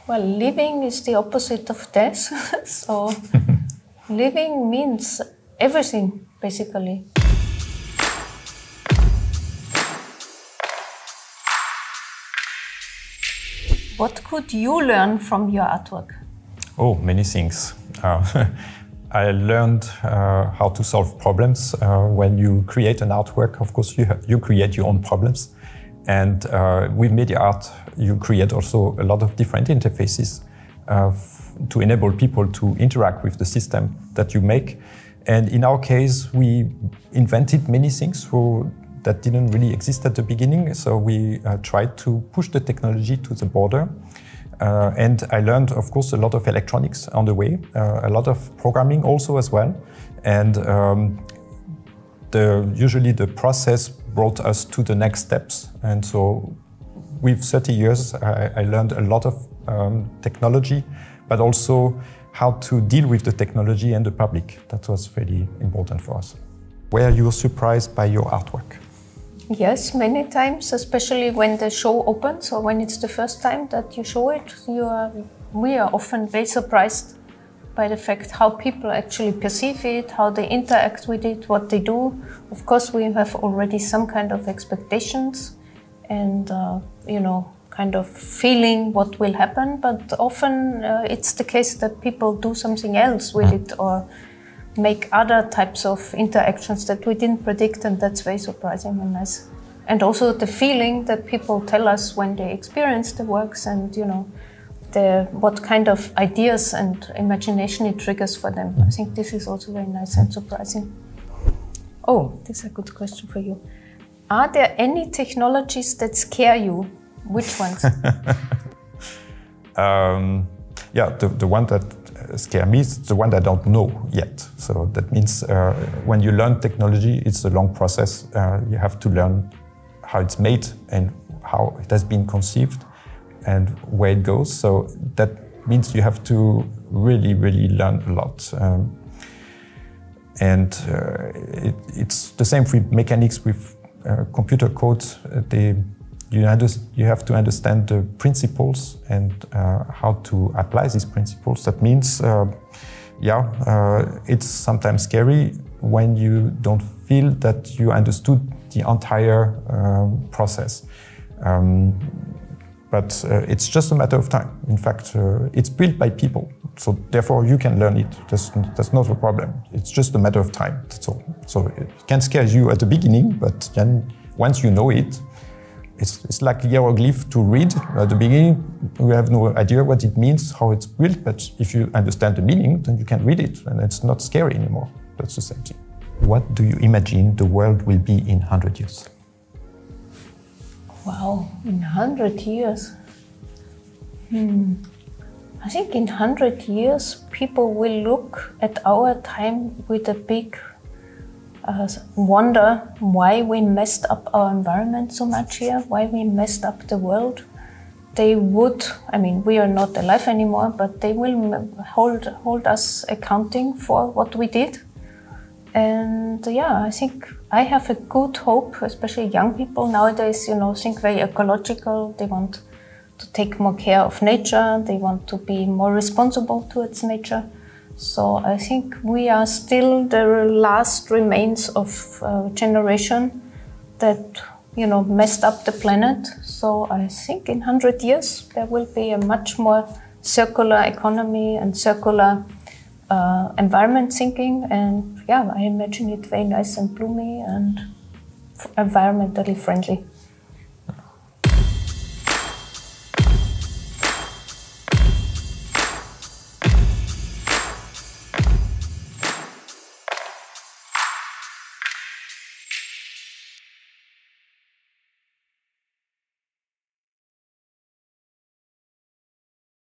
Well, living is the opposite of death. So living means everything, basically. What could you learn from your artwork? Oh, many things. I learned how to solve problems. When you create an artwork, of course, you create your own problems. And with media art, you create also a lot of different interfaces to enable people to interact with the system that you make. And in our case, we invented many things that didn't really exist at the beginning. So we tried to push the technology to the border. And I learned, of course, a lot of electronics on the way, a lot of programming also as well. And usually the process brought us to the next steps. And so with 30 years, I learned a lot of technology, but also how to deal with the technology and the public. That was very important for us. Were you surprised by your artwork? Yes, many times, especially when the show opens or when it's the first time that you show it, we are often very surprised by the fact how people actually perceive it, how they interact with it, what they do. Of course, we have already some kind of expectations and, kind of feeling what will happen, but often it's the case that people do something else with it or make other types of interactions that we didn't predict, and that's very surprising and nice. And also the feeling that people tell us when they experience the works and, what kind of ideas and imagination it triggers for them. I think this is also very nice and surprising. Oh, this is a good question for you. Are there any technologies that scare you? Which ones? The one that scare me is the one that I don't know yet. So that means when you learn technology, it's a long process. You have to learn how it's made and how it has been conceived and where it goes. So that means you have to really, really learn a lot. It's the same with mechanics, with computer code. You have to understand the principles and how to apply these principles. That means, it's sometimes scary when you don't feel that you understood the entire process. But it's just a matter of time. In fact, it's built by people, so therefore you can learn it. That's not a problem. It's just a matter of time, that's all. So it can scare you at the beginning, but then once you know it, it's like hieroglyph to read. At the beginning, we have no idea what it means, how it's built, but if you understand the meaning, then you can read it, and it's not scary anymore. That's the same thing. What do you imagine the world will be in 100 years? Wow, in 100 years? I think in 100 years, people will look at our time with a big wonder why we messed up our environment so much here, why we messed up the world. They would, we are not alive anymore, but they will hold us accounting for what we did. And I think I have a good hope, especially young people nowadays, think very ecological. They want to take more care of nature. They want to be more responsible towards nature. So I think we are still the last remains of a generation that, messed up the planet. So I think in 100 years there will be a much more circular economy and circular environment thinking. And I imagine it very nice and bloomy and environmentally friendly.